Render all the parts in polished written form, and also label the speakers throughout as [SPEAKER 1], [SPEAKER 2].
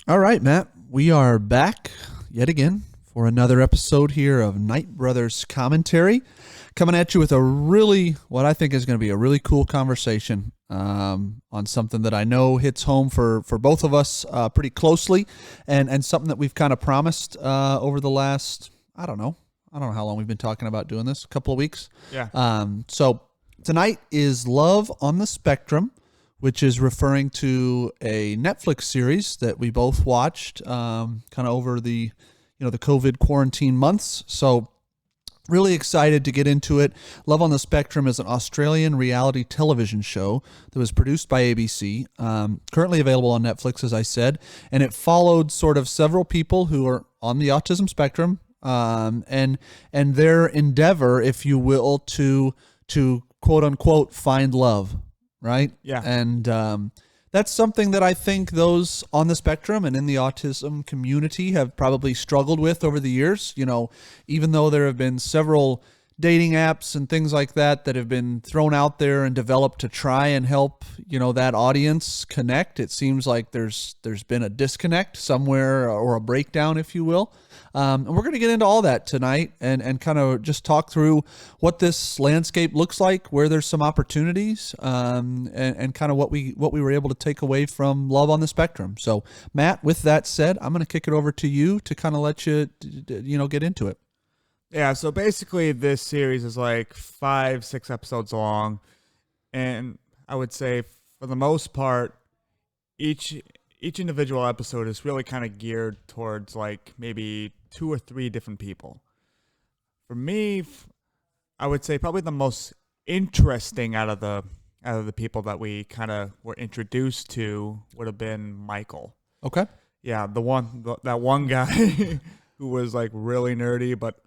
[SPEAKER 1] All right, Matt, we are back yet again for another episode here of Night Brothers Commentary. Coming at you with what I think is going to be a really cool conversation on something that I know hits home for both of us pretty closely, and something that we've kind of promised over the last, I don't know how long we've been talking about doing this, a couple of weeks.
[SPEAKER 2] Yeah.
[SPEAKER 1] So tonight is Love on the Spectrum, which is referring to a Netflix series that we both watched kind of over the COVID quarantine months. So really excited to get into it. Love on the Spectrum is an Australian reality television show that was produced by ABC, currently available on Netflix, as I said, and it followed sort of several people who are on the autism spectrum and their endeavor, if you will, to quote unquote find love. Right?
[SPEAKER 2] Yeah.
[SPEAKER 1] And that's something that I think those on the spectrum and in the autism community have probably struggled with over the years. You know, even though there have been several dating apps and things like that have been thrown out there and developed to try and help, that audience connect, it seems like there's been a disconnect somewhere, or a breakdown, if you will. And we're going to get into all that tonight and kind of just talk through what this landscape looks like, where there's some opportunities, and kind of what we were able to take away from Love on the Spectrum. So, Matt, with that said, I'm going to kick it over to you to kind of let you, get into it.
[SPEAKER 2] Yeah, so basically this series is like 5-6 episodes long, and I would say for the most part, each individual episode is really kind of geared towards like maybe 2 or 3 different people. For me, I would say probably the most interesting out of the people that we kind of were introduced to would have been Michael.
[SPEAKER 1] Okay.
[SPEAKER 2] Yeah, that one guy who was like really nerdy, but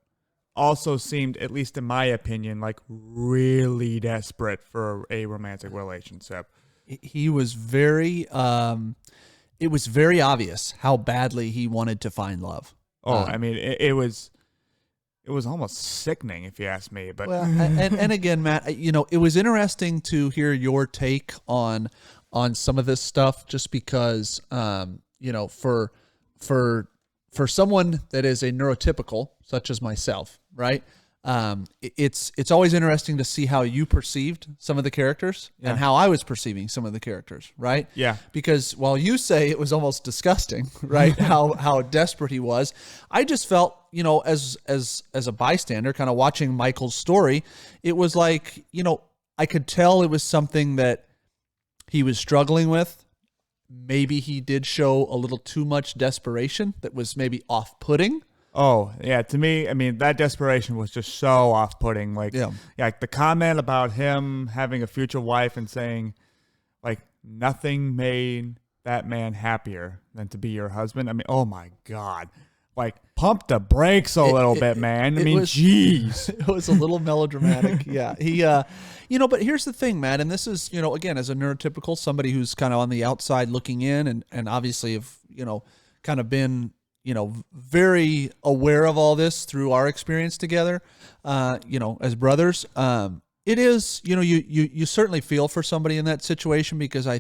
[SPEAKER 2] also seemed, at least in my opinion, like really desperate for a romantic relationship.
[SPEAKER 1] He was very, it was very obvious how badly he wanted to find love.
[SPEAKER 2] I mean, it was almost sickening, if you ask me. But
[SPEAKER 1] well, and again, Matt, it was interesting to hear your take on some of this stuff, just because, for someone that is a neurotypical, such as myself, right? It's always interesting to see how you perceived some of the characters and how I was perceiving some of the characters, right?
[SPEAKER 2] Yeah.
[SPEAKER 1] Because while you say it was almost disgusting, right? how desperate he was, I just felt, as a bystander kind of watching Michael's story, it was like, I could tell it was something that he was struggling with. Maybe he did show a little too much desperation that was maybe off-putting.
[SPEAKER 2] Oh, yeah. To me, I mean, that desperation was just so off-putting. Like, like the comment about him having a future wife and saying, like, nothing made that man happier than to be your husband. I mean, oh my God. Like, pump the brakes a little bit, man. I mean, jeez.
[SPEAKER 1] It was a little melodramatic. Yeah. He, but here's the thing, Matt, and this is, again, as a neurotypical, somebody who's kind of on the outside looking in and obviously have, kind of been, very aware of all this through our experience together, as brothers. It is, you certainly feel for somebody in that situation, because I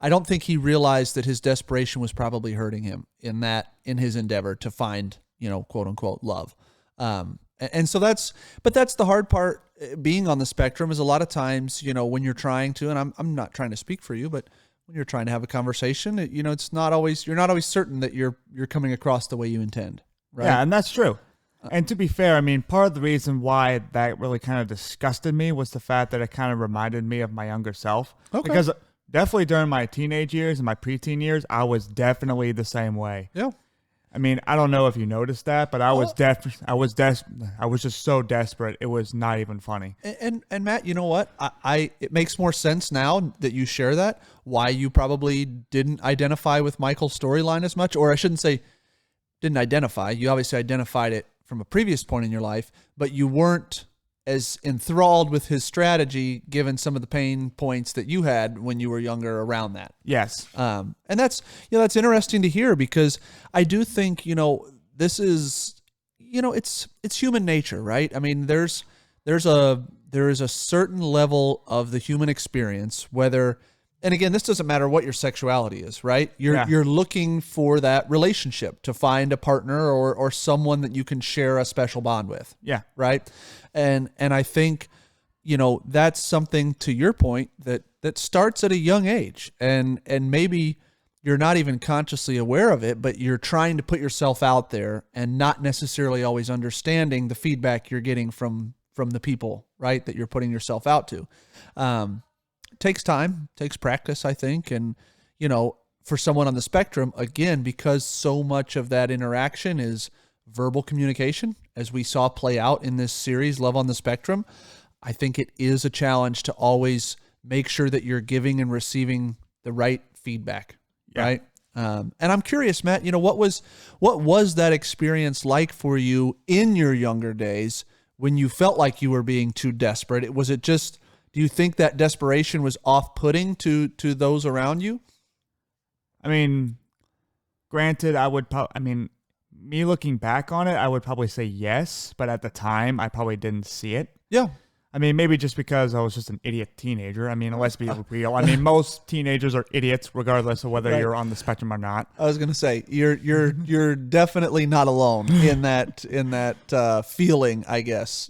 [SPEAKER 1] don't think he realized that his desperation was probably hurting him in his endeavor to find, quote unquote love. And so that's the hard part being on the spectrum, is a lot of times, when you're trying to, and I'm not trying to speak for you, but when you're trying to have a conversation, you're not always certain that you're coming across the way you intend. Right?
[SPEAKER 2] Yeah. And that's true. And to be fair, I mean, part of the reason why that really kind of disgusted me was the fact that it kind of reminded me of my younger self.
[SPEAKER 1] Okay.
[SPEAKER 2] Because definitely during my teenage years and my preteen years, I was definitely the same way.
[SPEAKER 1] Yeah.
[SPEAKER 2] I mean, I don't know if you noticed that, but I was just so desperate. It was not even funny.
[SPEAKER 1] And Matt, you know what? It makes more sense now that you share that, why you probably didn't identify with Michael's storyline as much, or I shouldn't say didn't identify. You obviously identified it from a previous point in your life, but you weren't as enthralled with his strategy, given some of the pain points that you had when you were younger around that.
[SPEAKER 2] Yes.
[SPEAKER 1] And that's interesting to hear, because I do think, this is, it's human nature, right? I mean, there is a certain level of the human experience, whether and again, this doesn't matter what your sexuality is, right?
[SPEAKER 2] Yeah.
[SPEAKER 1] You're looking for that relationship to find a partner or someone that you can share a special bond with.
[SPEAKER 2] Yeah.
[SPEAKER 1] Right. And I think, that's something, to your point, that starts at a young age, and maybe you're not even consciously aware of it, but you're trying to put yourself out there and not necessarily always understanding the feedback you're getting from the people, right, that you're putting yourself out to. Takes time, takes practice, I think. And, for someone on the spectrum, again, because so much of that interaction is verbal communication, as we saw play out in this series, Love on the Spectrum, I think it is a challenge to always make sure that you're giving and receiving the right feedback.
[SPEAKER 2] Yeah.
[SPEAKER 1] Right. And I'm curious, Matt, what was that experience like for you in your younger days when you felt like you were being too desperate? Do you think that desperation was off-putting to those around you?
[SPEAKER 2] I mean, granted, me looking back on it, I would probably say yes, but at the time, I probably didn't see it.
[SPEAKER 1] Yeah.
[SPEAKER 2] I mean, maybe just because I was just an idiot teenager. I mean, let's be real. I mean, most teenagers are idiots, regardless of whether you're on the spectrum or not.
[SPEAKER 1] I was going to say you're definitely not alone in that feeling, I guess.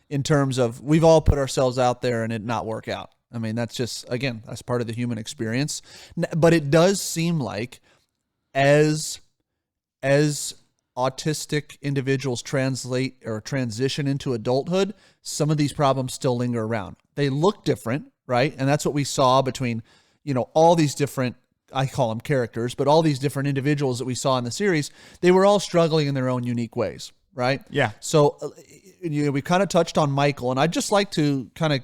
[SPEAKER 1] In terms of, we've all put ourselves out there and it not work out. I mean, that's just, again, that's part of the human experience. But it does seem like as autistic individuals translate or transition into adulthood, some of these problems still linger around. They look different, right? And that's what we saw between, all these different, I call them characters, but all these different individuals that we saw in the series. They were all struggling in their own unique ways, right?
[SPEAKER 2] Yeah.
[SPEAKER 1] So, we kind of touched on Michael, and I'd just like to kind of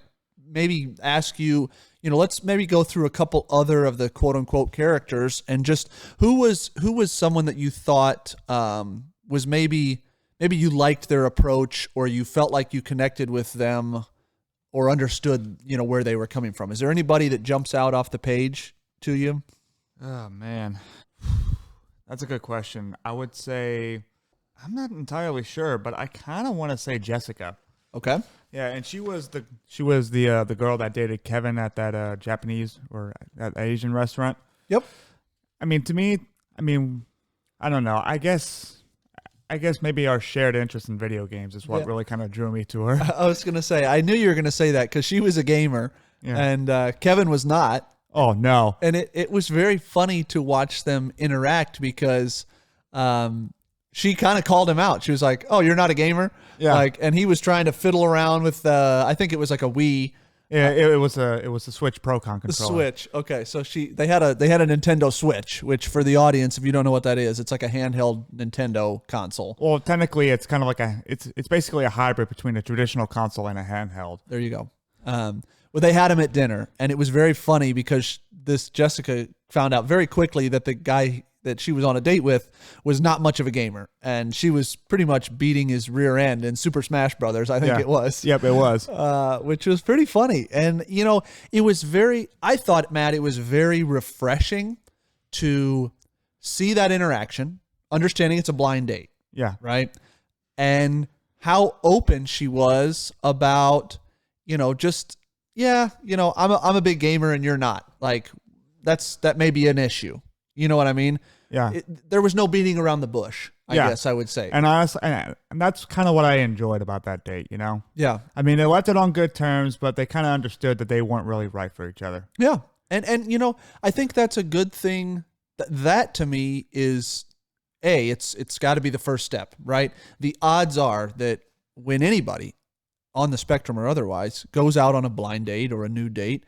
[SPEAKER 1] maybe ask you, let's maybe go through a couple other of the quote unquote characters, and just who was someone that you thought was maybe you liked their approach, or you felt like you connected with them or understood, where they were coming from. Is there anybody that jumps out off the page to you?
[SPEAKER 2] Oh, man. That's a good question. I would say, I'm not entirely sure, but I kind of want to say Jessica.
[SPEAKER 1] Okay.
[SPEAKER 2] Yeah, and she was the girl that dated Kevin at that Japanese or that Asian restaurant.
[SPEAKER 1] Yep.
[SPEAKER 2] I mean, to me, I don't know. I guess maybe our shared interest in video games is what really kind of drew me to her.
[SPEAKER 1] I was going to say, I knew you were going to say that because she was a gamer, and Kevin was not.
[SPEAKER 2] Oh, no.
[SPEAKER 1] And it was very funny to watch them interact because she kind of called him out. She was like, "Oh, you're not a gamer?"
[SPEAKER 2] Yeah.
[SPEAKER 1] And he was trying to fiddle around with I think it was like a Wii.
[SPEAKER 2] Yeah, it was a Switch Pro-Con controller.
[SPEAKER 1] The Switch. Okay, so they had a Nintendo Switch, which for the audience, if you don't know what that is, it's like a handheld Nintendo console.
[SPEAKER 2] Well, technically, it's kind of like it's basically a hybrid between a traditional console and a handheld.
[SPEAKER 1] There you go. Well, they had him at dinner, and it was very funny because this Jessica found out very quickly that the guy that she was on a date with was not much of a gamer, and she was pretty much beating his rear end in Super Smash Brothers, I think it was.
[SPEAKER 2] Yep, it was.
[SPEAKER 1] Which was pretty funny. And, I thought, Matt, it was very refreshing to see that interaction, understanding it's a blind date.
[SPEAKER 2] Yeah.
[SPEAKER 1] Right. And how open she was about, I'm a big gamer and you're not. Like, that may be an issue. You know what I mean?
[SPEAKER 2] Yeah.
[SPEAKER 1] There was no beating around the bush, I guess I would say.
[SPEAKER 2] And honestly, and that's kind of what I enjoyed about that date,
[SPEAKER 1] Yeah.
[SPEAKER 2] I mean, they left it on good terms, but they kind of understood that they weren't really right for each other.
[SPEAKER 1] Yeah. And I think that's a good thing. That to me is, it's got to be the first step, right? The odds are that when anybody on the spectrum or otherwise goes out on a blind date or a new date,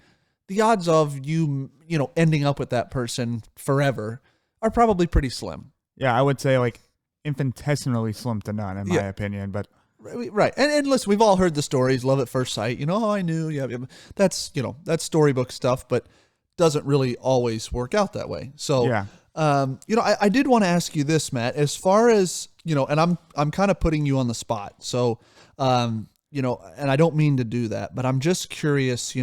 [SPEAKER 1] the odds of you, ending up with that person forever are probably pretty slim.
[SPEAKER 2] Yeah, I would say like infinitesimally slim to none, in my opinion. But
[SPEAKER 1] right, and listen, we've all heard the stories, love at first sight. I knew, that's that's storybook stuff, but doesn't really always work out that way. So, I did want to ask you this, Matt, as far as and I'm kind of putting you on the spot. So, and I don't mean to do that, but I'm just curious,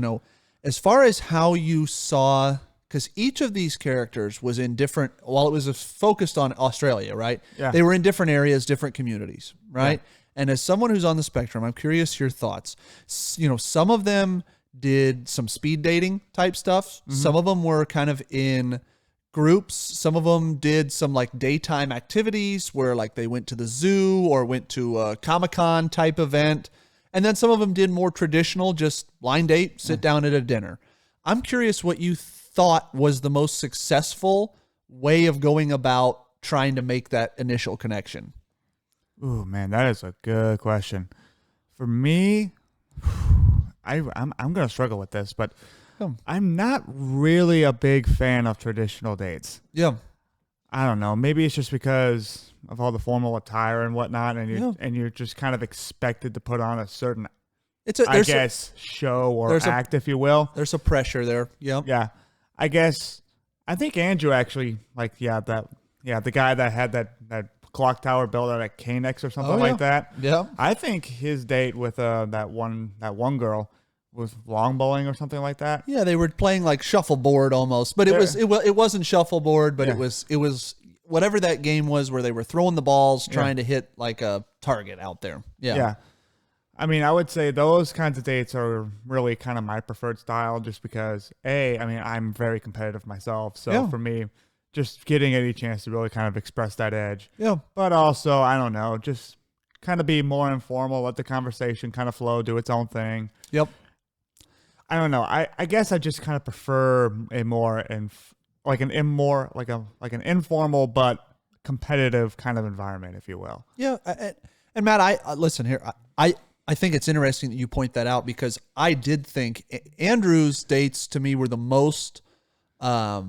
[SPEAKER 1] as far as how you saw, because each of these characters was in different, while it was focused on Australia, right?
[SPEAKER 2] Yeah.
[SPEAKER 1] They were in different areas, different communities, right? Yeah. And as someone who's on the spectrum, I'm curious your thoughts. Some of them did some speed dating type stuff. Some of them were kind of in groups. Some of them did some like daytime activities where like they went to the zoo or went to a Comic-Con type event. And then some of them did more traditional, just blind date, sit down at a dinner. I'm curious what you thought was the most successful way of going about trying to make that initial connection.
[SPEAKER 2] Ooh, man, that is a good question. For me, I'm gonna struggle with this, but I'm not really a big fan of traditional dates.
[SPEAKER 1] Yeah.
[SPEAKER 2] I don't know. Maybe it's just because of all the formal attire and whatnot, and you're just kind of expected to put on a certain, show or act, if you will.
[SPEAKER 1] There's a pressure there. Yeah.
[SPEAKER 2] Yeah. I think Andrew actually, like, the guy that had that clock tower built out at K-Nex or something like that.
[SPEAKER 1] Yeah.
[SPEAKER 2] I think his date with that one girl was long bowling or something like that.
[SPEAKER 1] Yeah, they were playing like shuffleboard almost, but it wasn't shuffleboard, but it was whatever that game was where they were throwing the balls trying to hit like a target out there. Yeah.
[SPEAKER 2] Yeah. I mean, I would say those kinds of dates are really kind of my preferred style just because I'm very competitive myself. So for me, just getting any chance to really kind of express that edge.
[SPEAKER 1] Yeah.
[SPEAKER 2] But also, I don't know, just kind of be more informal, let the conversation kind of flow, do its own thing.
[SPEAKER 1] Yep.
[SPEAKER 2] I don't know. I guess I just kind of prefer a more an informal but competitive kind of environment, if you will.
[SPEAKER 1] Yeah. And Matt, I listen here. I think it's interesting that you point that out because I did think Andrew's dates to me were the most, I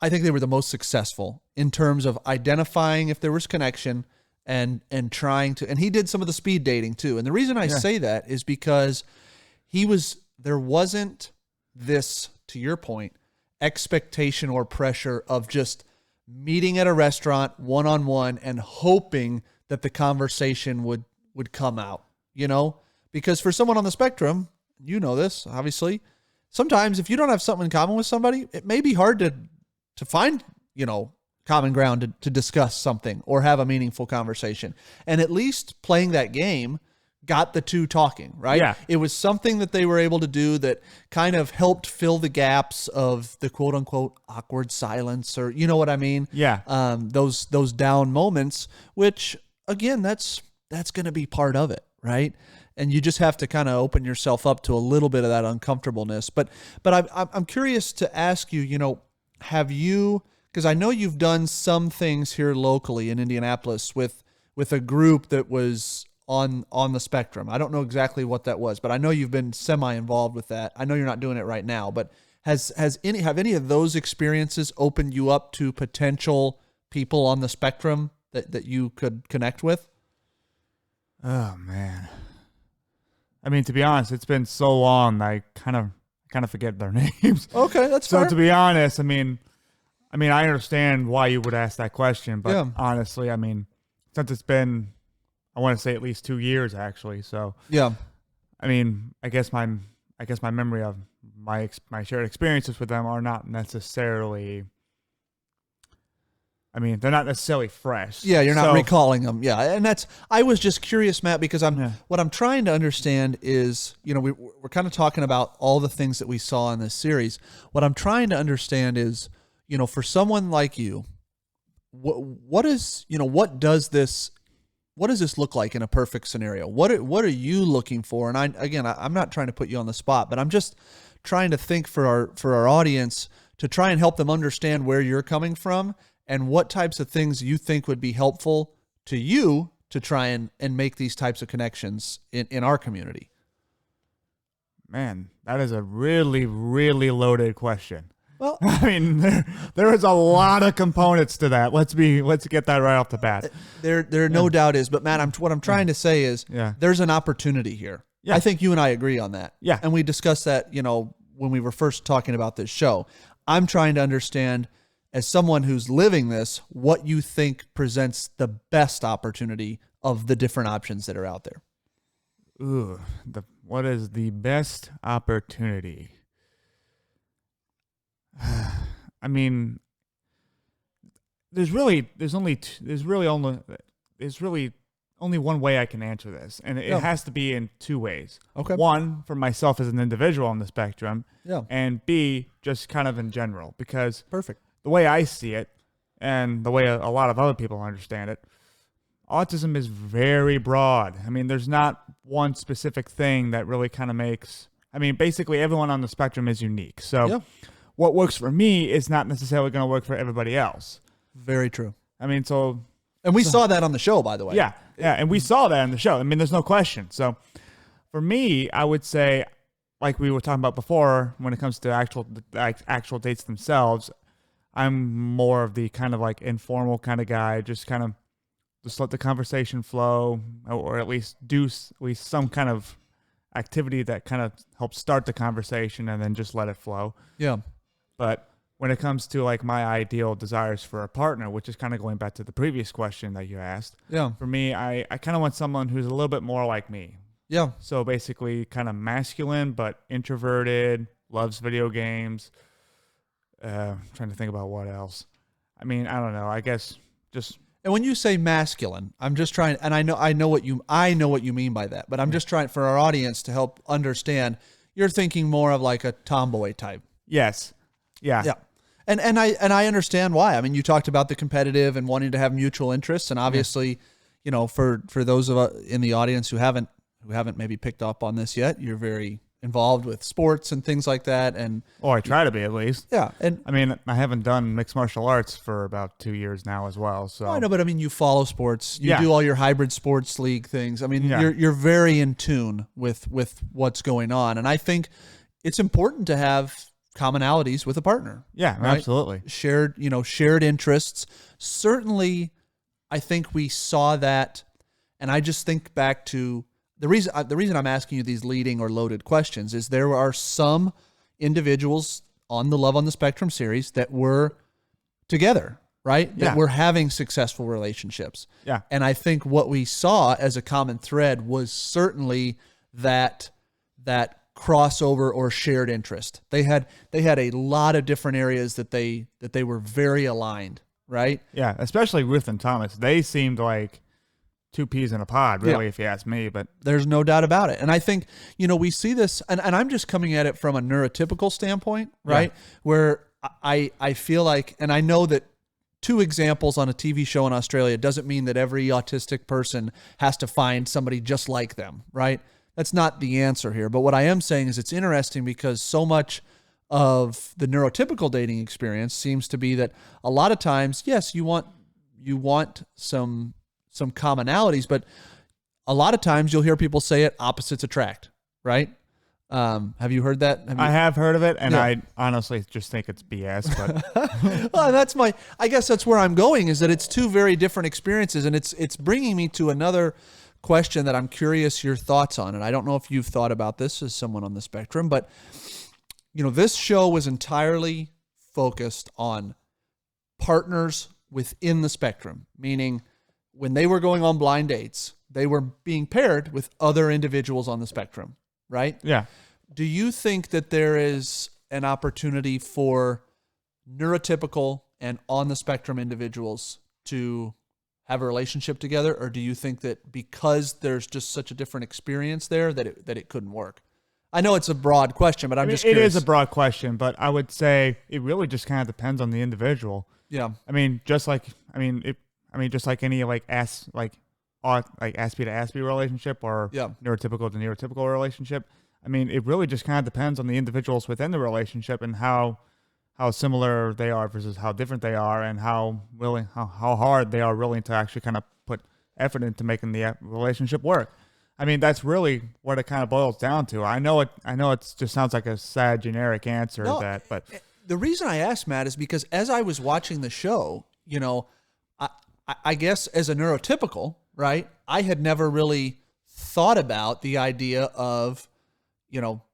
[SPEAKER 1] think they were the most successful in terms of identifying if there was connection and trying to, and he did some of the speed dating too. And the reason I say that is because there wasn't this, to your point, expectation or pressure of just meeting at a restaurant one-on-one and hoping that the conversation would come out, because for someone on the spectrum, you know this, obviously, sometimes if you don't have something in common with somebody, it may be hard to find, common ground to discuss something or have a meaningful conversation. And at least playing that game got the two talking, right?
[SPEAKER 2] Yeah.
[SPEAKER 1] It was something that they were able to do that kind of helped fill the gaps of the quote unquote awkward silence, or you know what I mean?
[SPEAKER 2] Yeah.
[SPEAKER 1] Those down moments, which again, that's going to be part of it, right? And you just have to kind of open yourself up to a little bit of that uncomfortableness. But I'm curious to ask you, have you, because I know you've done some things here locally in Indianapolis with a group that was on the spectrum. I don't know exactly what that was, but I know you've been semi-involved with that. I know you're not doing it right now, but have any of those experiences opened you up to potential people on the spectrum that you could connect with?
[SPEAKER 2] Oh man. I mean, to be honest, it's been so long I kind of forget their names.
[SPEAKER 1] Okay, that's fair.
[SPEAKER 2] So to be honest, I mean, I understand why you would ask that question, but honestly, I mean, since it's been, I want to say at least 2 years actually. So
[SPEAKER 1] yeah,
[SPEAKER 2] I mean, I guess my memory of my shared experiences with them are not necessarily. I mean, they're not necessarily fresh.
[SPEAKER 1] Yeah, you're not recalling them. Yeah, and I was just curious, Matt, because what I'm trying to understand is, we're kind of talking about all the things that we saw in this series. What I'm trying to understand is, for someone like you, what does this look like in a perfect scenario? What are you looking for? And I'm not trying to put you on the spot, but I'm just trying to think for our audience to try and help them understand where you're coming from and what types of things you think would be helpful to you to try and make these types of connections in our community.
[SPEAKER 2] Man, that is a really, really loaded question.
[SPEAKER 1] Well,
[SPEAKER 2] I mean, there is a lot of components to that. Let's get that right off the bat.
[SPEAKER 1] There no doubt is, but Matt, what I'm trying to say is there's an opportunity here. Yeah. I think you and I agree on that.
[SPEAKER 2] Yeah.
[SPEAKER 1] And we discussed that, when we were first talking about this show. I'm trying to understand, as someone who's living this, what you think presents the best opportunity of the different options that are out there.
[SPEAKER 2] Ooh, what is the best opportunity? I mean, there's really only one way I can answer this, and it has to be in two ways.
[SPEAKER 1] Okay.
[SPEAKER 2] One, for myself as an individual on the spectrum,
[SPEAKER 1] Yeah.
[SPEAKER 2] and B, just kind of in general, because
[SPEAKER 1] Perfect.
[SPEAKER 2] the way I see it, and the way a lot of other people understand it, autism is very broad. I mean, there's not one specific thing that really kind of makes. I mean, basically everyone on the spectrum is unique. So what works for me is not necessarily going to work for everybody else.
[SPEAKER 1] Very true.
[SPEAKER 2] I mean,
[SPEAKER 1] And we saw that on the show, by the way.
[SPEAKER 2] yeah, and we saw that in the show. I mean, there's no question. So for me, I would say, like we were talking about before, when it comes to actual dates themselves, I'm more of the kind of like informal kind of guy, just let the conversation flow, or at least do at least some kind of activity that kind of helps start the conversation, and then just let it flow.
[SPEAKER 1] Yeah.
[SPEAKER 2] But when it comes to like my ideal desires for a partner, which is kind of going back to the previous question that you asked, for me, I kind of want someone who's a little bit more like me.
[SPEAKER 1] Yeah.
[SPEAKER 2] So basically kind of masculine, but introverted, loves video games. Trying to think about what else. I mean, I don't know. I guess just.
[SPEAKER 1] And when you say masculine, I'm just trying, and I know what you mean by that, but I'm just trying for our audience to help understand. You're thinking more of like a tomboy type.
[SPEAKER 2] Yes. Yeah.
[SPEAKER 1] Yeah. And I understand why. I mean, you talked about the competitive and wanting to have mutual interests, and obviously, you know, for those of us in the audience who haven't maybe picked up on this yet, you're very involved with sports and things like that. And
[SPEAKER 2] I try to be, at least.
[SPEAKER 1] Yeah. And
[SPEAKER 2] I mean, I haven't done mixed martial arts for about 2 years now as well. So
[SPEAKER 1] I know, but I mean, you follow sports, you do all your hybrid sports league things. I mean, you're very in tune with what's going on. And I think it's important to have commonalities with a partner.
[SPEAKER 2] Yeah,
[SPEAKER 1] right?
[SPEAKER 2] Absolutely.
[SPEAKER 1] Shared interests. Certainly, I think we saw that. And I just think back to the reason I'm asking you these leading or loaded questions is there are some individuals on the Love on the Spectrum series that were together, right? That were having successful relationships.
[SPEAKER 2] Yeah.
[SPEAKER 1] And I think what we saw as a common thread was certainly that crossover or shared interest. They had a lot of different areas that they were very aligned, right?
[SPEAKER 2] Yeah, especially Ruth and Thomas. They seemed like two peas in a pod, really, if you ask me. But
[SPEAKER 1] there's no doubt about it. And I think, we see this, and I'm just coming at it from a neurotypical standpoint, right? Yeah. Where I feel like, and I know that 2 examples on a TV show in Australia doesn't mean that every autistic person has to find somebody just like them, right? That's not the answer here. But what I am saying is it's interesting because so much of the neurotypical dating experience seems to be that a lot of times, yes, you want some commonalities, but a lot of times you'll hear people say it, opposites attract, right? Have you heard that?
[SPEAKER 2] I have heard of it, and I honestly just think it's BS. But
[SPEAKER 1] well, I guess that's where I'm going, is that it's 2 very different experiences, and it's bringing me to another question that I'm curious your thoughts on. And I don't know if you've thought about this as someone on the spectrum, but this show was entirely focused on partners within the spectrum, meaning when they were going on blind dates, they were being paired with other individuals on the spectrum, right?
[SPEAKER 2] Yeah.
[SPEAKER 1] Do you think that there is an opportunity for neurotypical and on the spectrum individuals to have a relationship together? Or do you think that because there's just such a different experience there that it couldn't work? I know it's a broad question, but I'm just curious.
[SPEAKER 2] It is a broad question, but I would say it really just kind of depends on the individual.
[SPEAKER 1] Yeah.
[SPEAKER 2] I mean, just like any like Aspie to Aspie relationship or neurotypical to neurotypical relationship. I mean, it really just kind of depends on the individuals within the relationship and how similar they are versus how different they are, and how hard they are willing to actually kind of put effort into making the relationship work. I mean, that's really what it kind of boils down to. I know it just sounds like a sad generic answer but
[SPEAKER 1] the reason I asked, Matt, is because as I was watching the show, I guess as a neurotypical, right, I had never really thought about the idea of,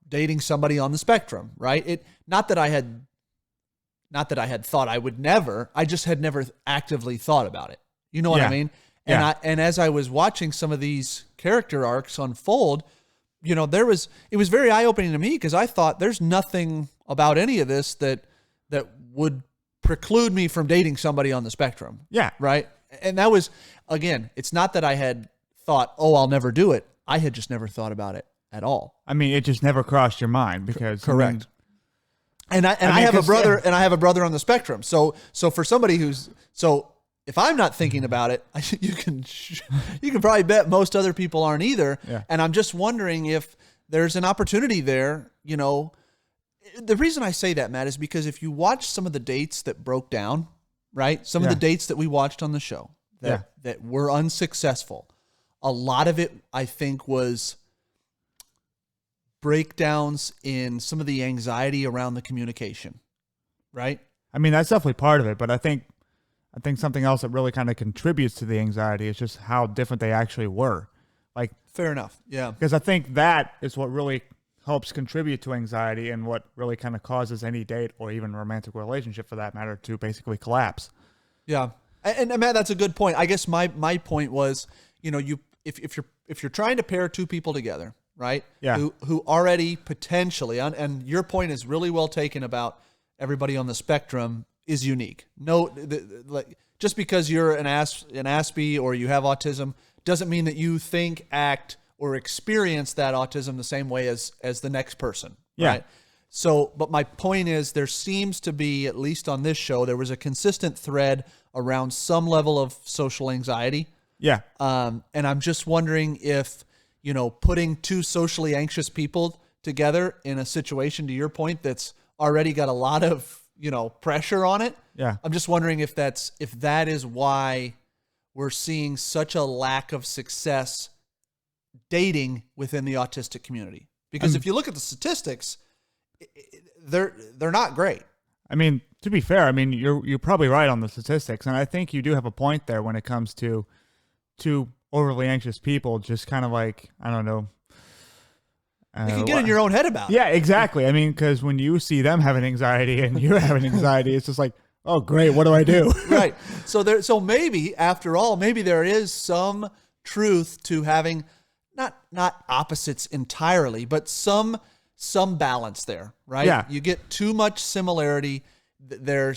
[SPEAKER 1] dating somebody on the spectrum, right? Not that I had thought I would never, I just had never actively thought about it. You know what I mean? And and as I was watching some of these character arcs unfold, it was very eye-opening to me, because I thought there's nothing about any of this that would preclude me from dating somebody on the spectrum.
[SPEAKER 2] Yeah.
[SPEAKER 1] Right. And that was, again, it's not that I had thought, oh, I'll never do it. I had just never thought about it at all.
[SPEAKER 2] I mean, it just never crossed your mind because
[SPEAKER 1] Correct. I have a brother, and I have a brother on the spectrum. So for somebody if I'm not thinking about it, you can probably bet most other people aren't either.
[SPEAKER 2] Yeah.
[SPEAKER 1] And I'm just wondering if there's an opportunity there. You know, the reason I say that, Matt, is because if you watch some of the dates that broke down, right? Some of the dates that we watched on the show that were unsuccessful, a lot of it, I think, was breakdowns in some of the anxiety around the communication, right?
[SPEAKER 2] I mean, that's definitely part of it, but I think something else that really kind of contributes to the anxiety is just how different they actually were. Like,
[SPEAKER 1] fair enough. Yeah.
[SPEAKER 2] Because I think that is what really helps contribute to anxiety and what really kind of causes any date or even romantic relationship for that matter to basically collapse.
[SPEAKER 1] Yeah. And Matt, that's a good point. I guess my point was, you know, if you're trying to pair two people together, right?
[SPEAKER 2] Yeah.
[SPEAKER 1] Who already potentially, and your point is really well taken about everybody on the spectrum is unique. No, like just because you're an Aspie or you have autism doesn't mean that you think, act, or experience that autism the same way as the next person.
[SPEAKER 2] Yeah.
[SPEAKER 1] Right? So, but my point is there seems to be, at least on this show, there was a consistent thread around some level of social anxiety.
[SPEAKER 2] Yeah.
[SPEAKER 1] And I'm just wondering if, you know, putting two socially anxious people together in a situation, to your point, that's already got a lot of, you know, pressure on it.
[SPEAKER 2] Yeah.
[SPEAKER 1] I'm just wondering if that is why we're seeing such a lack of success dating within the autistic community. Because if you look at the statistics, they're not great.
[SPEAKER 2] I mean, to be fair, I mean, you're probably right on the statistics, and I think you do have a point there when it comes to overly anxious people, just kind of like, I don't know.
[SPEAKER 1] You can get in your own head about it.
[SPEAKER 2] Yeah, exactly. I mean, because when you see them having anxiety and you're having anxiety, it's just like, oh, great, what do I do?
[SPEAKER 1] Right. So maybe, after all, maybe there is some truth to having not opposites entirely, but some balance there, right?
[SPEAKER 2] Yeah.
[SPEAKER 1] You get too much similarity. There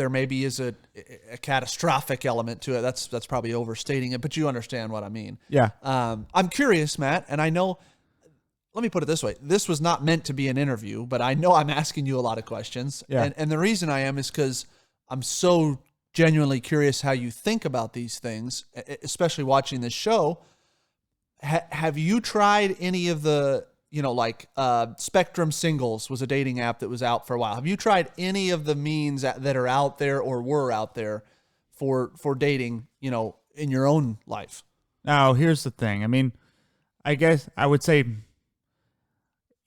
[SPEAKER 1] maybe is a catastrophic element to it. That's probably overstating it, but you understand what I mean.
[SPEAKER 2] Yeah.
[SPEAKER 1] I'm curious, Matt, and I know, let me put it this way. This was not meant to be an interview, but I know I'm asking you a lot of questions.
[SPEAKER 2] Yeah.
[SPEAKER 1] And the reason I am is because I'm so genuinely curious how you think about these things, especially watching this show. Have you tried any of the, you know, like Spectrum Singles was a dating app that was out for a while. Have you tried any of the means that are out there or were out there for dating, you know, in your own life?
[SPEAKER 2] Now, here's the thing. I mean, I guess I would say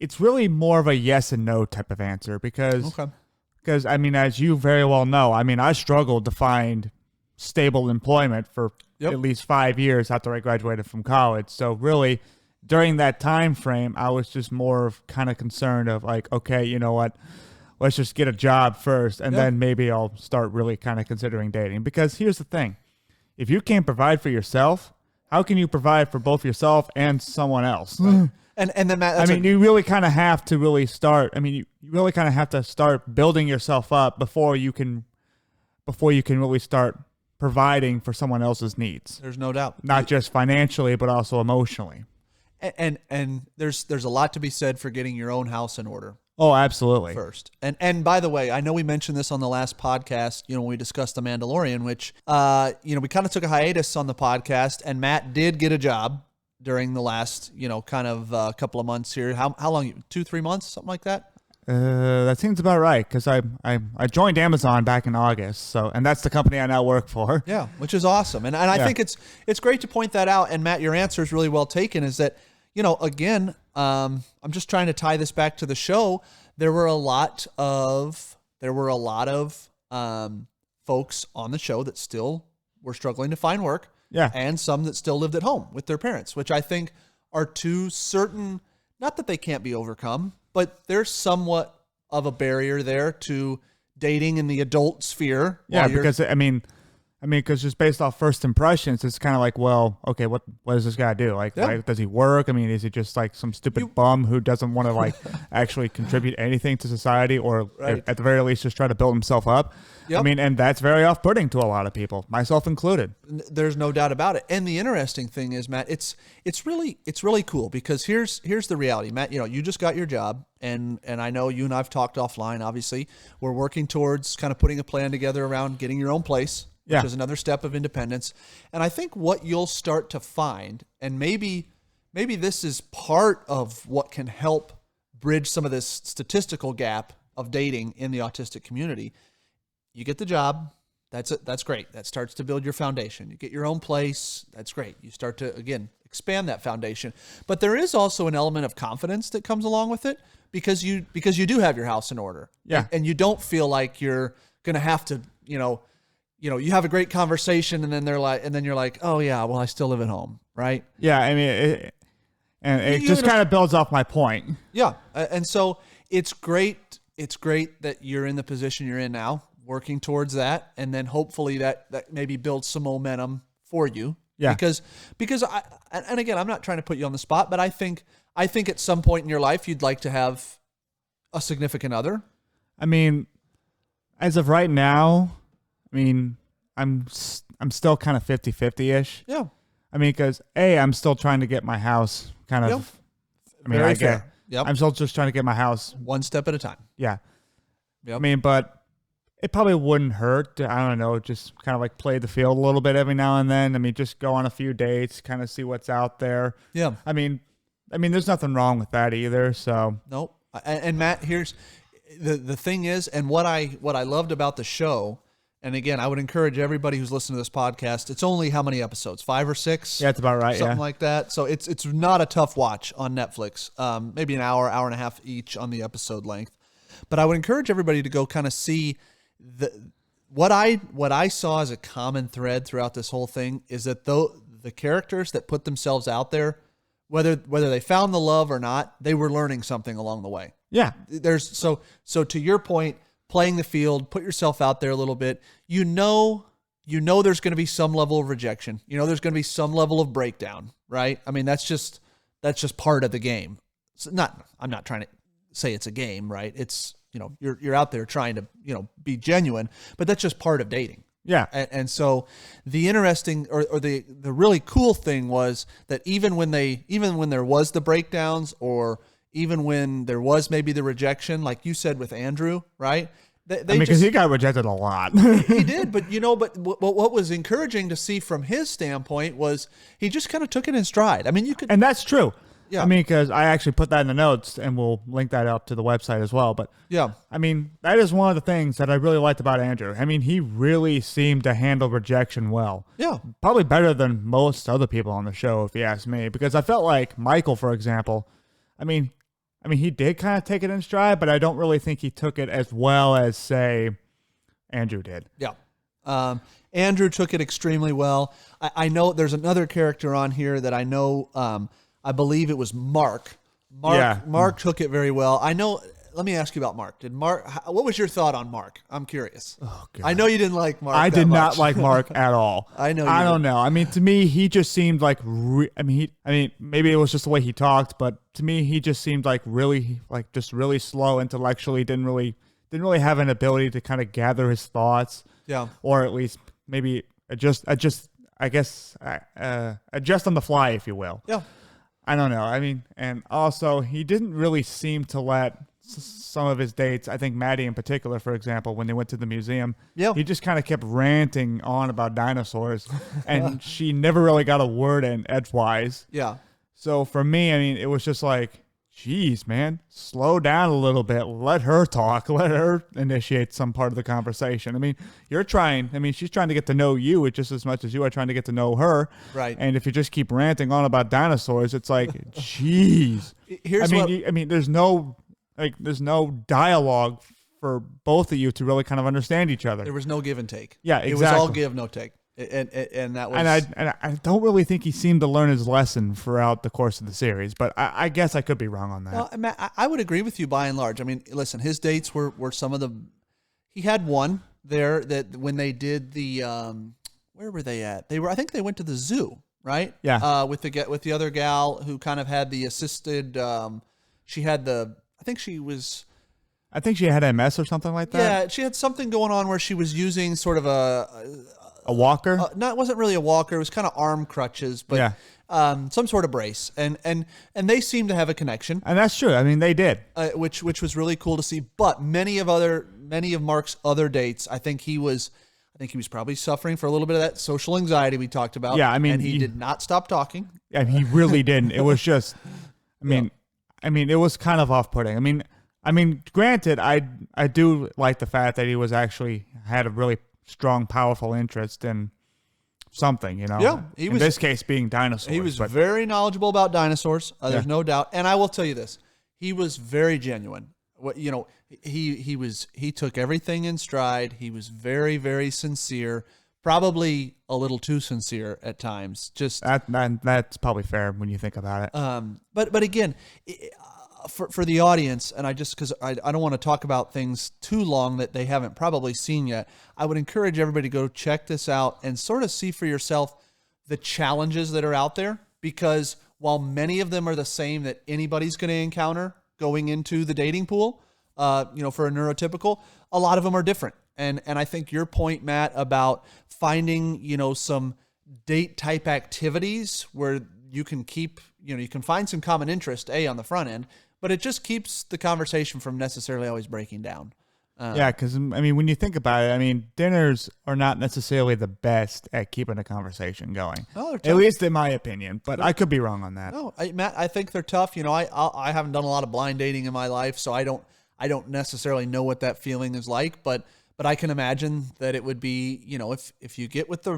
[SPEAKER 2] it's really more of a yes and no type of answer because, I mean, as you very well know, I mean, I struggled to find stable employment for at least 5 years after I graduated from college. So really, during that time frame, I was just more of kind of concerned of like, okay, you know what, let's just get a job first, and then maybe I'll start really kind of considering dating. Because here's the thing. If you can't provide for yourself, how can you provide for both yourself and someone else?
[SPEAKER 1] Right. And then Matt,
[SPEAKER 2] I mean, you really kind of have to really start. I mean, you really kind of have to start building yourself up before you can really start providing for someone else's needs.
[SPEAKER 1] There's no doubt.
[SPEAKER 2] Not just financially, but also emotionally.
[SPEAKER 1] And there's a lot to be said for getting your own house in order.
[SPEAKER 2] Oh, absolutely.
[SPEAKER 1] First. And by the way, I know we mentioned this on the last podcast, you know, when we discussed The Mandalorian, which, you know, we kind of took a hiatus on the podcast, and Matt did get a job during the last, you know, kind of couple of months here. How long? 2-3 months, something like that?
[SPEAKER 2] That seems about right, because I joined Amazon back in August, and that's the company I now work for.
[SPEAKER 1] Yeah, which is awesome. And I think it's great to point that out. And Matt, your answer is really well taken, is that, you know, again, I'm just trying to tie this back to the show. There were a lot of folks on the show that still were struggling to find work.
[SPEAKER 2] Yeah.
[SPEAKER 1] And some that still lived at home with their parents, which I think are two certain, not that they can't be overcome, but there's somewhat of a barrier there to dating in the adult sphere.
[SPEAKER 2] Yeah, because I mean, I mean, because just based off first impressions, it's kind of like, well, okay, what does this guy do? Like, does he work? I mean, is he just like some stupid bum who doesn't want to like actually contribute anything to society, or at the very least just try to build himself up? I mean, and that's very off-putting to a lot of people, myself included.
[SPEAKER 1] There's no doubt about it. And the interesting thing is, Matt, it's really cool, because here's the reality, Matt. You just got your job, and I know you and I've talked offline. Obviously, we're working towards kind of putting a plan together around getting your own place. Which is another step of independence. And I think what you'll start to find, and maybe this is part of what can help bridge some of this statistical gap of dating in the autistic community. You get the job, that's great. That starts to build your foundation. You get your own place, that's great. You start to, again, expand that foundation. But there is also an element of confidence that comes along with it, because you do have your house in order.
[SPEAKER 2] Yeah.
[SPEAKER 1] And you don't feel like you're going to have to, you have a great conversation, and then you're like, oh yeah, well, I still live at home, right?
[SPEAKER 2] Yeah, I mean, it just kind of builds off my point.
[SPEAKER 1] Yeah, and so it's great. It's great that you're in the position you're in now, working towards that, and then hopefully that maybe builds some momentum for you.
[SPEAKER 2] Yeah.
[SPEAKER 1] Because and again, I'm not trying to put you on the spot, but I think at some point in your life you'd like to have a significant other.
[SPEAKER 2] I mean, as of right now, I mean, I'm still kind of 50-50-ish.
[SPEAKER 1] Yeah. I
[SPEAKER 2] mean, because I'm still trying to get my house kind of.
[SPEAKER 1] Yep.
[SPEAKER 2] I mean,
[SPEAKER 1] Very fair. Yep.
[SPEAKER 2] I'm still just trying to get my house
[SPEAKER 1] one step at a time.
[SPEAKER 2] Yeah.
[SPEAKER 1] Yep.
[SPEAKER 2] I mean, but it probably wouldn't hurt to, I don't know, just kind of like play the field a little bit every now and then. I mean, just go on a few dates, kind of see what's out there.
[SPEAKER 1] Yeah.
[SPEAKER 2] I mean, there's nothing wrong with that either. So.
[SPEAKER 1] Nope. And Matt, here's the thing is, and what I loved about the show. And again, I would encourage everybody who's listening to this podcast. It's only how many episodes? 5 or 6?
[SPEAKER 2] Yeah, it's about right.
[SPEAKER 1] Something like that. So it's not a tough watch on Netflix. Maybe an hour and a half each on the episode length. But I would encourage everybody to go kind of see what I saw as a common thread throughout this whole thing is that the characters that put themselves out there, whether they found the love or not, they were learning something along the way.
[SPEAKER 2] Yeah.
[SPEAKER 1] There's so to your point, playing the field, put yourself out there a little bit. You know there's going to be some level of rejection. There's going to be some level of breakdown, right? I mean, that's just part of the game. I'm not trying to say it's a game, right? It's, you're out there trying to, be genuine, but that's just part of dating.
[SPEAKER 2] Yeah.
[SPEAKER 1] And so the interesting or the really cool thing was that even when there was the breakdowns, or even when there was maybe the rejection, like you said with Andrew, right?
[SPEAKER 2] Because he got rejected a lot.
[SPEAKER 1] He did, but what was encouraging to see from his standpoint was he just kind of took it in stride. I mean,
[SPEAKER 2] and that's true.
[SPEAKER 1] Yeah.
[SPEAKER 2] I mean, because I actually put that in the notes, and we'll link that up to the website as well. But
[SPEAKER 1] yeah,
[SPEAKER 2] I mean, that is one of the things that I really liked about Andrew. I mean, he really seemed to handle rejection well.
[SPEAKER 1] Yeah,
[SPEAKER 2] probably better than most other people on the show, if you ask me. Because I felt like Michael, for example, I mean, he did kind of take it in stride, but I don't really think he took it as well as, say, Andrew did.
[SPEAKER 1] Yeah. Andrew took it extremely well. I know there's another character on here that I know, I believe it was Mark. Mark took it very well. I know. Let me ask you about Mark. What was your thought on Mark? I'm curious.
[SPEAKER 2] Oh, God.
[SPEAKER 1] I know you didn't like Mark.
[SPEAKER 2] I did not like Mark at all.
[SPEAKER 1] I know.
[SPEAKER 2] I don't know. I mean, to me, he just seemed like. Maybe it was just the way he talked, but to me, he just seemed like really slow intellectually. Didn't really have an ability to kind of gather his thoughts.
[SPEAKER 1] Yeah.
[SPEAKER 2] Or at least maybe adjust on the fly, if you will.
[SPEAKER 1] Yeah.
[SPEAKER 2] I don't know. I mean, and also he didn't really seem to let some of his dates, I think Maddie in particular, for example, when they went to the museum, he just kind of kept ranting on about dinosaurs, and she never really got a word in edgewise.
[SPEAKER 1] Yeah.
[SPEAKER 2] So for me, I mean, it was just like, geez, man, slow down a little bit. Let her talk. Let her initiate some part of the conversation. I mean, she's trying to get to know you just as much as you are trying to get to know her.
[SPEAKER 1] Right.
[SPEAKER 2] And if you just keep ranting on about dinosaurs, it's like, geez. There's no dialogue for both of you to really kind of understand each other.
[SPEAKER 1] There was no give and take.
[SPEAKER 2] Yeah, exactly.
[SPEAKER 1] It was all give, no take. And that was.
[SPEAKER 2] And I don't really think he seemed to learn his lesson throughout the course of the series, but I guess I could be wrong on that.
[SPEAKER 1] No, Matt, I would agree with you by and large. I mean, listen, his dates were some of the. He had one there that when they did the where were they at? I think they went to the zoo, right?
[SPEAKER 2] Yeah.
[SPEAKER 1] With the other gal who kind of had the assisted. She had I think
[SPEAKER 2] she had MS or something like that.
[SPEAKER 1] Yeah, she had something going on where she was using sort of
[SPEAKER 2] A walker.
[SPEAKER 1] no, it wasn't really a walker. It was kind of arm crutches, but
[SPEAKER 2] Yeah.
[SPEAKER 1] some sort of brace, and they seemed to have a connection,
[SPEAKER 2] And that's true. I mean, they did.
[SPEAKER 1] which was really cool to see. But many of Mark's other dates, I think he was probably suffering for a little bit of that social anxiety we talked about.
[SPEAKER 2] Yeah, I mean,
[SPEAKER 1] and he did not stop talking.
[SPEAKER 2] And he really didn't. It was just, I mean, it was kind of off-putting. I mean, granted, I do like the fact that he was actually had a really strong, powerful interest in something, you know.
[SPEAKER 1] Yeah,
[SPEAKER 2] in this case being dinosaurs.
[SPEAKER 1] He was very knowledgeable about dinosaurs. There's no doubt. And I will tell you this: he was very genuine. He took everything in stride. He was very, very sincere. Probably a little too sincere at times. Just
[SPEAKER 2] that's probably fair when you think about it.
[SPEAKER 1] But again, for the audience, and because I don't want to talk about things too long that they haven't probably seen yet, I would encourage everybody to go check this out and sort of see for yourself the challenges that are out there, because while many of them are the same that anybody's going to encounter going into the dating pool, for a neurotypical, a lot of them are different. And I think your point, Matt, about finding, some date type activities where you can keep, you can find some common interest, on the front end, but it just keeps the conversation from necessarily always breaking down.
[SPEAKER 2] Yeah, because, when you think about it, dinners are not necessarily the best at keeping a conversation going.
[SPEAKER 1] Oh,
[SPEAKER 2] at least in my opinion, but I could be wrong on that.
[SPEAKER 1] No, Matt, I think they're tough. I haven't done a lot of blind dating in my life, so I don't necessarily know what that feeling is like, but I can imagine that it would be, if you get with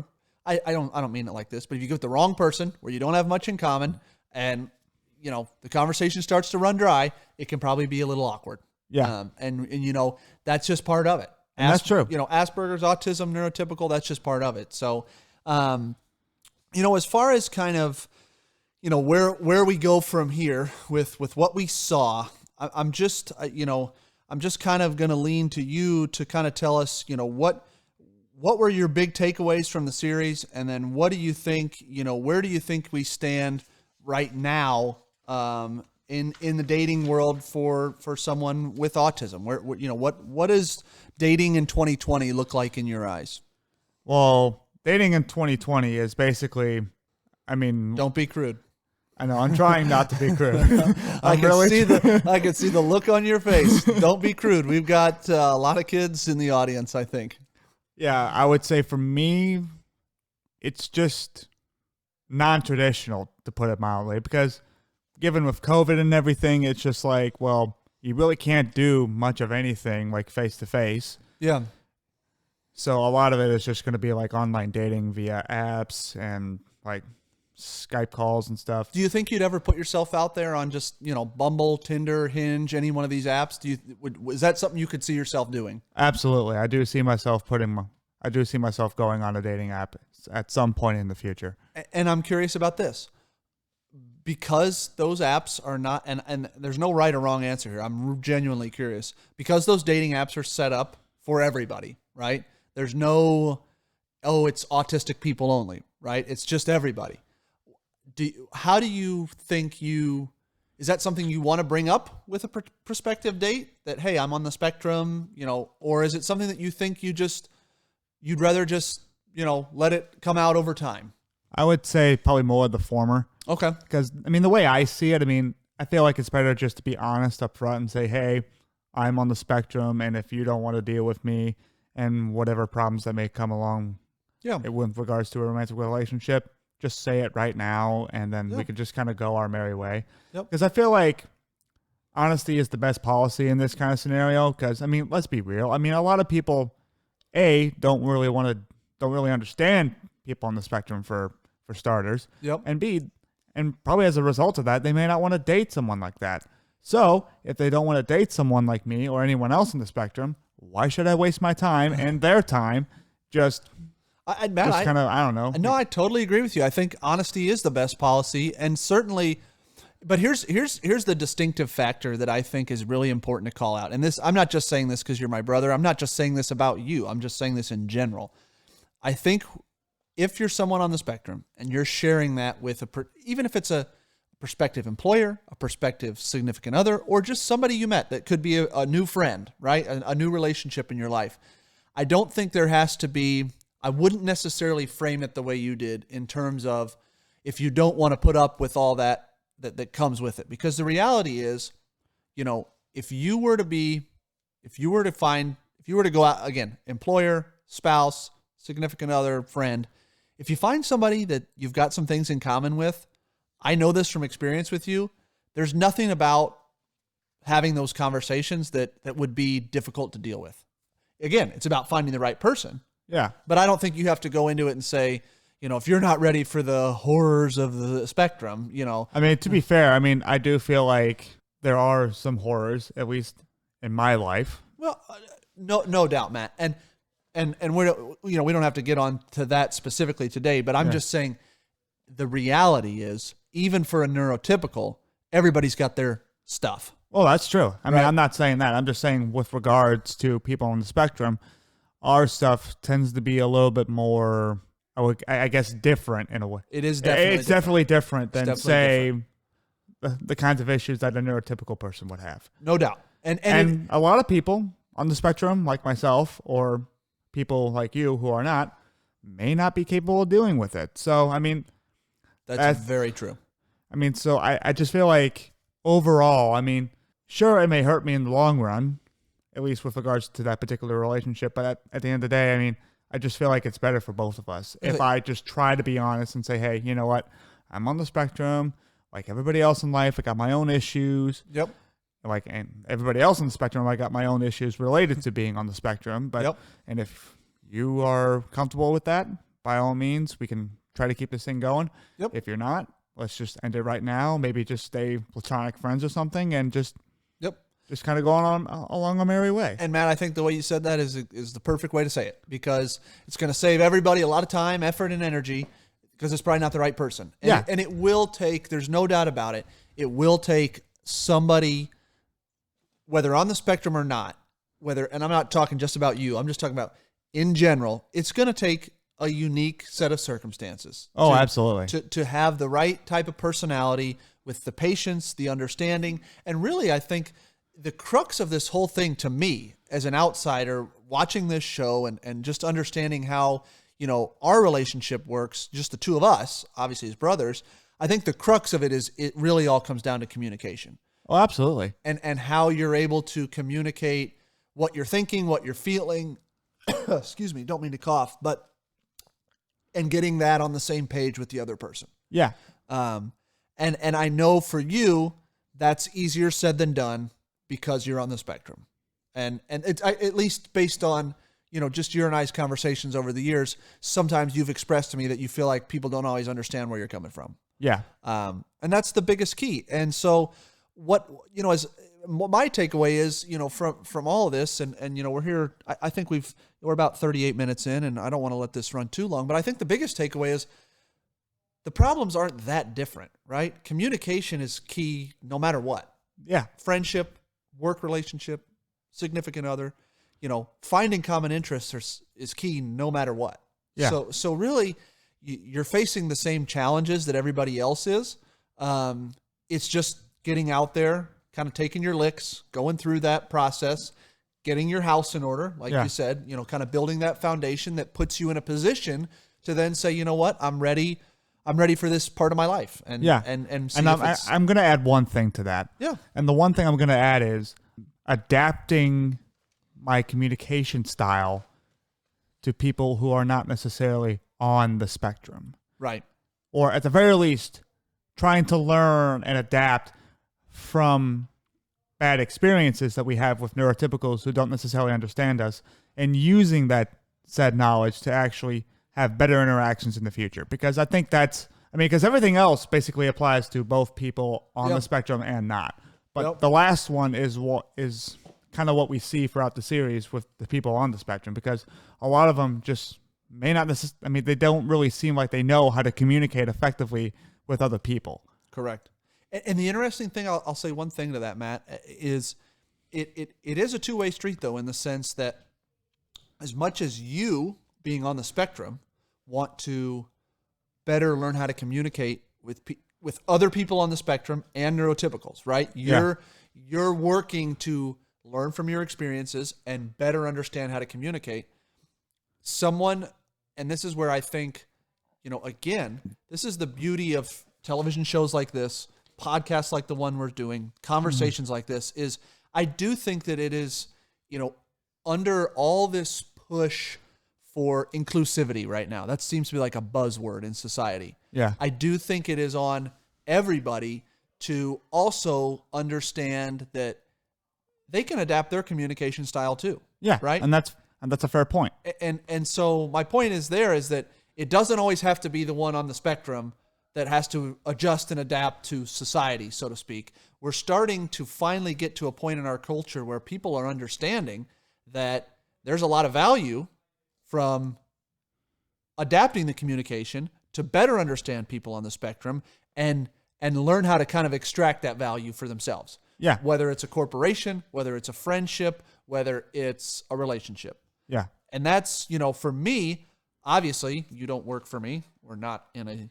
[SPEAKER 1] I don't mean it like this, but if you get with the wrong person where you don't have much in common and, the conversation starts to run dry, it can probably be a little awkward.
[SPEAKER 2] Yeah.
[SPEAKER 1] And that's just part of it.
[SPEAKER 2] And that's true.
[SPEAKER 1] Asperger's, autism, neurotypical, that's just part of it. So, as far as kind of, where we go from here with what we saw, I'm just kind of going to lean to you to kind of tell us, what were your big takeaways from the series? And then what do you think, where do you think we stand right now, in the dating world for someone with autism? What does dating in 2020 look like in your eyes?
[SPEAKER 2] Well, dating in 2020 is basically,
[SPEAKER 1] don't be crude.
[SPEAKER 2] I know, I'm trying not to be crude.
[SPEAKER 1] I can see the look on your face. Don't be crude. We've got a lot of kids in the audience, I think.
[SPEAKER 2] Yeah, I would say for me, it's just non-traditional, to put it mildly, because given with COVID and everything, it's just like, well, you really can't do much of anything like face-to-face.
[SPEAKER 1] Yeah.
[SPEAKER 2] So a lot of it is just going to be like online dating via apps and like Skype calls and stuff.
[SPEAKER 1] Do you think you'd ever put yourself out there on just, Bumble, Tinder, Hinge, any one of these apps? Is that something you could see yourself doing?
[SPEAKER 2] Absolutely. I do see myself going on a dating app at some point in the future.
[SPEAKER 1] And I'm curious about this. Because those apps are not, and there's no right or wrong answer here. I'm genuinely curious. Because those dating apps are set up for everybody, right? There's no, it's autistic people only, right? It's just everybody. How do you think is that something you want to bring up with a prospective date that, hey, I'm on the spectrum, or is it something that you think you'd rather just, let it come out over time?
[SPEAKER 2] I would say probably more of the former.
[SPEAKER 1] Okay.
[SPEAKER 2] Because, the way I see it, I feel like it's better just to be honest up front and say, hey, I'm on the spectrum, and if you don't want to deal with me and whatever problems that may come along with regards to a romantic relationship, just say it right now, and then we can just kind of go our merry way. Because I feel like honesty is the best policy in this kind of scenario. Because, let's be real. A lot of people, don't really understand people on the spectrum for starters.
[SPEAKER 1] Yep.
[SPEAKER 2] And B, and probably as a result of that, they may not want to date someone like that. So if they don't want to date someone like me or anyone else on the spectrum, why should I waste my time and their time just I don't know.
[SPEAKER 1] No, I totally agree with you. I think honesty is the best policy, and certainly, but here's the distinctive factor that I think is really important to call out. And this, I'm not just saying this because you're my brother. I'm not just saying this about you. I'm just saying this in general. I think if you're someone on the spectrum and you're sharing that with even if it's a prospective employer, a prospective significant other, or just somebody you met that could be a new friend, right? A new relationship in your life. I don't think there has to be, I wouldn't necessarily frame it the way you did in terms of if you don't want to put up with all that comes with it. Because the reality is, if you were to go out, again, employer, spouse, significant other, friend, if you find somebody that you've got some things in common with, I know this from experience with you, there's nothing about having those conversations that would be difficult to deal with. Again, it's about finding the right person.
[SPEAKER 2] Yeah.
[SPEAKER 1] But I don't think you have to go into it and say, if you're not ready for the horrors of the spectrum,
[SPEAKER 2] I mean, to be fair, I do feel like there are some horrors, at least in my life.
[SPEAKER 1] Well, no doubt, Matt. And we don't have to get on to that specifically today, but I'm just saying the reality is, even for a neurotypical, everybody's got their stuff.
[SPEAKER 2] Well, that's true. I mean,
[SPEAKER 1] Right.
[SPEAKER 2] I'm not saying that. I'm just saying with regards to people on the spectrum, our stuff tends to be a little bit more, I guess, different in a way.
[SPEAKER 1] It is definitely
[SPEAKER 2] It's definitely different than,
[SPEAKER 1] It's
[SPEAKER 2] say, the kinds of issues that a neurotypical person would have.
[SPEAKER 1] No doubt.
[SPEAKER 2] And a lot of people on the spectrum, like myself, or people like you who are not, may not be capable of dealing with it. So,
[SPEAKER 1] that's very true.
[SPEAKER 2] So I just feel like overall, sure, it may hurt me in the long run, at least with regards to that particular relationship. But at the end of the day, I just feel like it's better for both of us if I just try to be honest and say, hey, you know what? I'm on the spectrum. Like everybody else in life, I got my own issues.
[SPEAKER 1] Yep.
[SPEAKER 2] And everybody else on the spectrum, I got my own issues related to being on the spectrum. But And if you are comfortable with that, by all means, we can try to keep this thing going.
[SPEAKER 1] Yep.
[SPEAKER 2] If you're not, let's just end it right now. Maybe just stay platonic friends or something, and just kind of going on along a merry way.
[SPEAKER 1] And Matt, I think the way you said that is the perfect way to say it, because it's going to save everybody a lot of time, effort, and energy, because it's probably not the right person. And it will take, there's no doubt about it, it will take somebody, whether on the spectrum or not, and I'm not talking just about you, I'm just talking about in general, it's going to take a unique set of circumstances.
[SPEAKER 2] Oh, absolutely.
[SPEAKER 1] To have the right type of personality with the patience, the understanding. And really, I think the crux of this whole thing, to me, as an outsider watching this show and just understanding how, our relationship works, just the two of us, obviously as brothers, I think the crux of it is it really all comes down to communication.
[SPEAKER 2] Oh, absolutely.
[SPEAKER 1] And how you're able to communicate what you're thinking, what you're feeling. Excuse me, don't mean to cough, and getting that on the same page with the other person.
[SPEAKER 2] Yeah.
[SPEAKER 1] And I know for you, that's easier said than done because you're on the spectrum. And it's at least based on, just your and I's conversations over the years, sometimes you've expressed to me that you feel like people don't always understand where you're coming from.
[SPEAKER 2] Yeah.
[SPEAKER 1] And that's the biggest key. And so what my takeaway is, from all of this, and we're here, I think we're about 38 minutes in, and I don't want to let this run too long, but I think the biggest takeaway is the problems aren't that different, right? Communication is key no matter what.
[SPEAKER 2] Yeah.
[SPEAKER 1] Friendship, work relationship, significant other, finding common interests is key no matter what.
[SPEAKER 2] Yeah.
[SPEAKER 1] So really, you're facing the same challenges that everybody else is. It's just getting out there, kind of taking your licks, going through that process, getting your house in order, like you said, kind of building that foundation that puts you in a position to then say, you know what, I'm ready for this part of my life. And
[SPEAKER 2] I'm going to add one thing to that.
[SPEAKER 1] Yeah.
[SPEAKER 2] And the one thing I'm going to add is adapting my communication style to people who are not necessarily on the spectrum.
[SPEAKER 1] Right.
[SPEAKER 2] Or at the very least, trying to learn and adapt from bad experiences that we have with neurotypicals who don't necessarily understand us, and using that said knowledge to actually have better interactions in the future. Because I think because everything else basically applies to both people on the spectrum and not. But the last one is what is kind of what we see throughout the series with the people on the spectrum, because a lot of them just may not necessarily, they don't really seem like they know how to communicate effectively with other people.
[SPEAKER 1] Correct. And the interesting thing, I'll say one thing to that, Matt, is it is a two-way street, though, in the sense that as much as you, being on the spectrum, want to better learn how to communicate with other people on the spectrum and neurotypicals, right? You're working to learn from your experiences and better understand how to communicate. Someone, and this is where I think, again, this is the beauty of television shows like this, podcasts like the one we're doing, conversations like this, is I do think that it is, under all this push for inclusivity right now, that seems to be like a buzzword in society.
[SPEAKER 2] Yeah.
[SPEAKER 1] I do think it is on everybody to also understand that they can adapt their communication style too.
[SPEAKER 2] Yeah.
[SPEAKER 1] Right.
[SPEAKER 2] And that's a fair point.
[SPEAKER 1] And so my point is that it doesn't always have to be the one on the spectrum that has to adjust and adapt to society, so to speak. We're starting to finally get to a point in our culture where people are understanding that there's a lot of value from adapting the communication to better understand people on the spectrum and learn how to kind of extract that value for themselves.
[SPEAKER 2] Yeah.
[SPEAKER 1] Whether it's a corporation, whether it's a friendship, whether it's a relationship.
[SPEAKER 2] Yeah.
[SPEAKER 1] And that's, for me, obviously, you don't work for me. We're not in a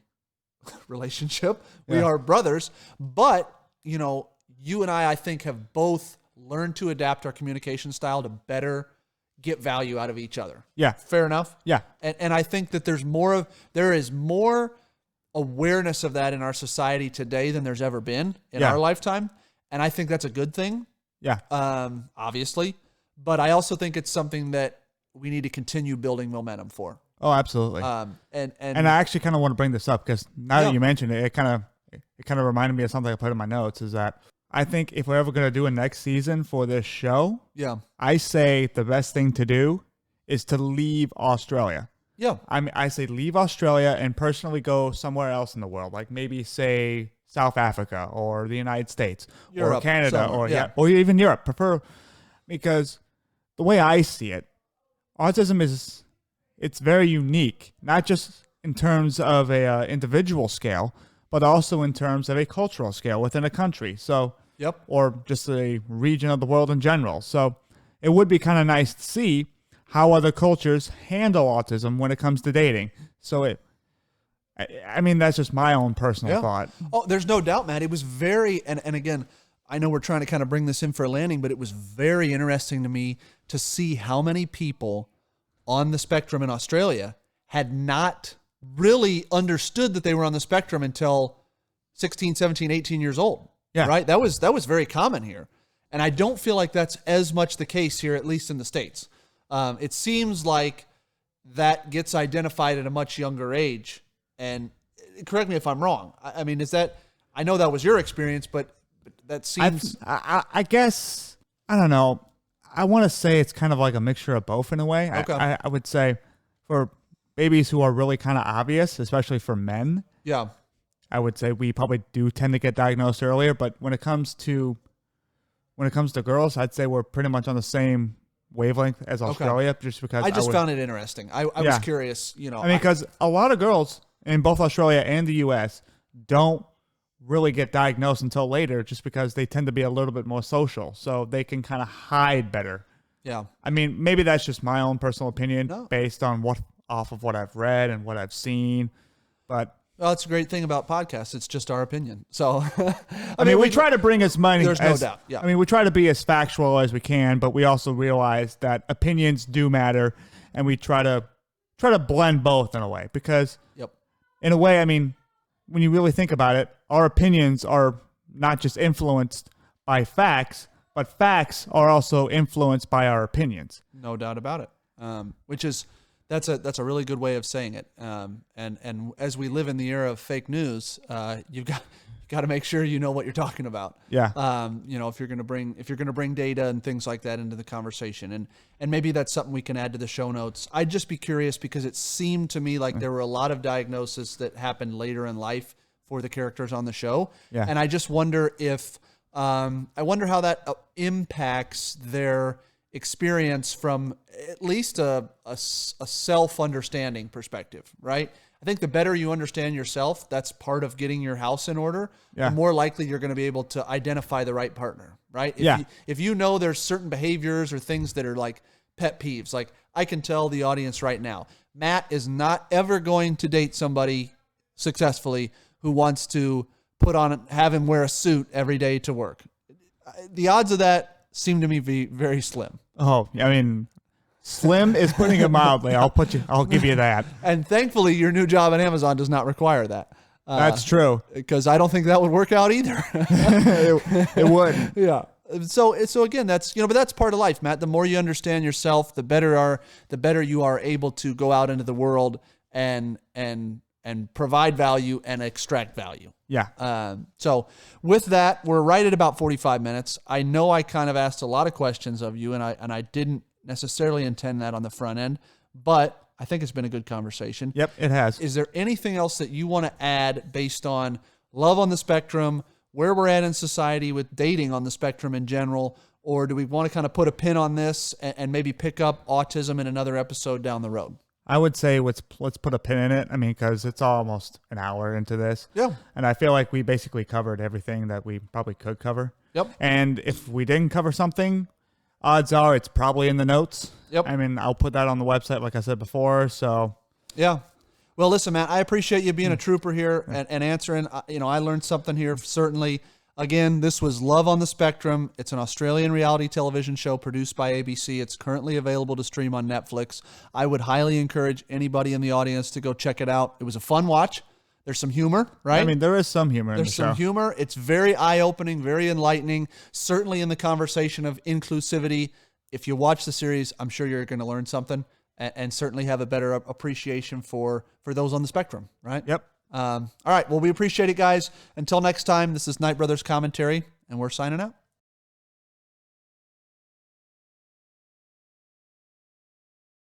[SPEAKER 1] relationship. We are brothers. But, you and I think, have both learned to adapt our communication style to better get value out of each other.
[SPEAKER 2] Yeah.
[SPEAKER 1] Fair enough?
[SPEAKER 2] Yeah.
[SPEAKER 1] And I think that there is more awareness of that in our society today than there's ever been in our lifetime. And I think that's a good thing.
[SPEAKER 2] Yeah.
[SPEAKER 1] Obviously. But I also think it's something that we need to continue building momentum for.
[SPEAKER 2] Oh, absolutely.
[SPEAKER 1] And
[SPEAKER 2] I actually kind of want to bring this up because now that you mentioned it, it kind of reminded me of something I put in my notes, is that I think if we're ever going to do a next season for this show, I say the best thing to do is to leave Australia.
[SPEAKER 1] Yeah.
[SPEAKER 2] I say leave Australia and personally go somewhere else in the world, like maybe say South Africa or the United States or Canada or even Europe. Because the way I see it, autism it's very unique, not just in terms of a individual scale, but also in terms of a cultural scale within a country. So, or just a region of the world in general. So it would be kind of nice to see how other cultures handle autism when it comes to dating. So that's just my own personal thought.
[SPEAKER 1] Oh, there's no doubt, Matt. It was very, and again, I know we're trying to kind of bring this in for a landing, but it was very interesting to me to see how many people on the spectrum in Australia had not really understood that they were on the spectrum until 16, 17, 18 years old.
[SPEAKER 2] Yeah.
[SPEAKER 1] Right? That was very common here. And I don't feel like that's as much the case here, at least in the States. It seems like that gets identified at a much younger age. And correct me if I'm wrong. I mean, I know that was your experience, but that seems...
[SPEAKER 2] I guess, I don't know. I want to say it's kind of like a mixture of both in a way.
[SPEAKER 1] Okay.
[SPEAKER 2] I would say for babies who are really kind of obvious, especially for men, I would say we probably do tend to get diagnosed earlier. But when it comes to girls, I'd say we're pretty much on the same wavelength as Australia, just because
[SPEAKER 1] I found it interesting. I was curious,
[SPEAKER 2] because a lot of girls in both Australia and the US don't really get diagnosed until later, just because they tend to be a little bit more social, so they can kind of hide better.
[SPEAKER 1] Yeah.
[SPEAKER 2] I mean, maybe that's just my own personal opinion based on off of what I've read and what I've seen, but
[SPEAKER 1] well, it's a great thing about podcasts. It's just our opinion. So,
[SPEAKER 2] I mean, we try to bring as many.
[SPEAKER 1] There's no doubt. Yeah.
[SPEAKER 2] I mean, we try to be as factual as we can, but we also realize that opinions do matter, and we try to blend both in a way, because in a way, I mean, when you really think about it, our opinions are not just influenced by facts, but facts are also influenced by our opinions.
[SPEAKER 1] No doubt about it. Which is, that's a really good way of saying it. And as we live in the era of fake news, you've got to make sure you know what you're talking about.
[SPEAKER 2] Yeah.
[SPEAKER 1] If you're going to bring data and things like that into the conversation, and maybe that's something we can add to the show notes. I'd just be curious, because it seemed to me like there were a lot of diagnoses that happened later in life for the characters on the show. Yeah. And I just wonder how that impacts their experience from at least a self-understanding perspective, right? I think the better you understand yourself, that's part of getting your house in order, the more likely you're going to be able to identify the right partner, right? If you know there's certain behaviors or things that are like pet peeves. Like, I can tell the audience right now, Matt is not ever going to date somebody successfully who wants to have him wear a suit every day to work. The odds of that seem to me be very slim.
[SPEAKER 2] Oh, I mean, slim is putting it mildly. I'll give you that.
[SPEAKER 1] And thankfully, your new job at Amazon does not require that.
[SPEAKER 2] That's true.
[SPEAKER 1] Because I don't think that would work out either.
[SPEAKER 2] it would.
[SPEAKER 1] Yeah. So again, that's, but that's part of life, Matt. The more you understand yourself, the better you are able to go out into the world and provide value and extract value.
[SPEAKER 2] Yeah.
[SPEAKER 1] So with that, we're right at about 45 minutes. I know I kind of asked a lot of questions of you, and I didn't necessarily intend that on the front end, but I think it's been a good conversation.
[SPEAKER 2] Yep, it has.
[SPEAKER 1] Is there anything else that you want to add based on love on the spectrum, where we're at in society with dating on the spectrum in general, or do we want to kind of put a pin on this and maybe pick up autism in another episode down the road?
[SPEAKER 2] I would say let's put a pin in it. I mean, because it's almost an hour into this.
[SPEAKER 1] Yeah.
[SPEAKER 2] And I feel like we basically covered everything that we probably could cover.
[SPEAKER 1] Yep.
[SPEAKER 2] And if we didn't cover something, odds are it's probably in the notes.
[SPEAKER 1] Yep.
[SPEAKER 2] I mean, I'll put that on the website, like I said before. So,
[SPEAKER 1] yeah. Well, listen, Matt, I appreciate you being a trooper here and answering. I learned something here, certainly. Again, this was Love on the Spectrum. It's an Australian reality television show produced by ABC. It's currently available to stream on Netflix. I would highly encourage anybody in the audience to go check it out. It was a fun watch. There's some humor, right?
[SPEAKER 2] I mean, there is some humor in the show.
[SPEAKER 1] There's some humor. It's very eye-opening, very enlightening, certainly in the conversation of inclusivity. If you watch the series, I'm sure you're going to learn something and certainly have a better appreciation for those on the spectrum, right?
[SPEAKER 2] Yep.
[SPEAKER 1] All right. Well, we appreciate it, guys. Until next time, this is Night Brothers Commentary, and we're signing out.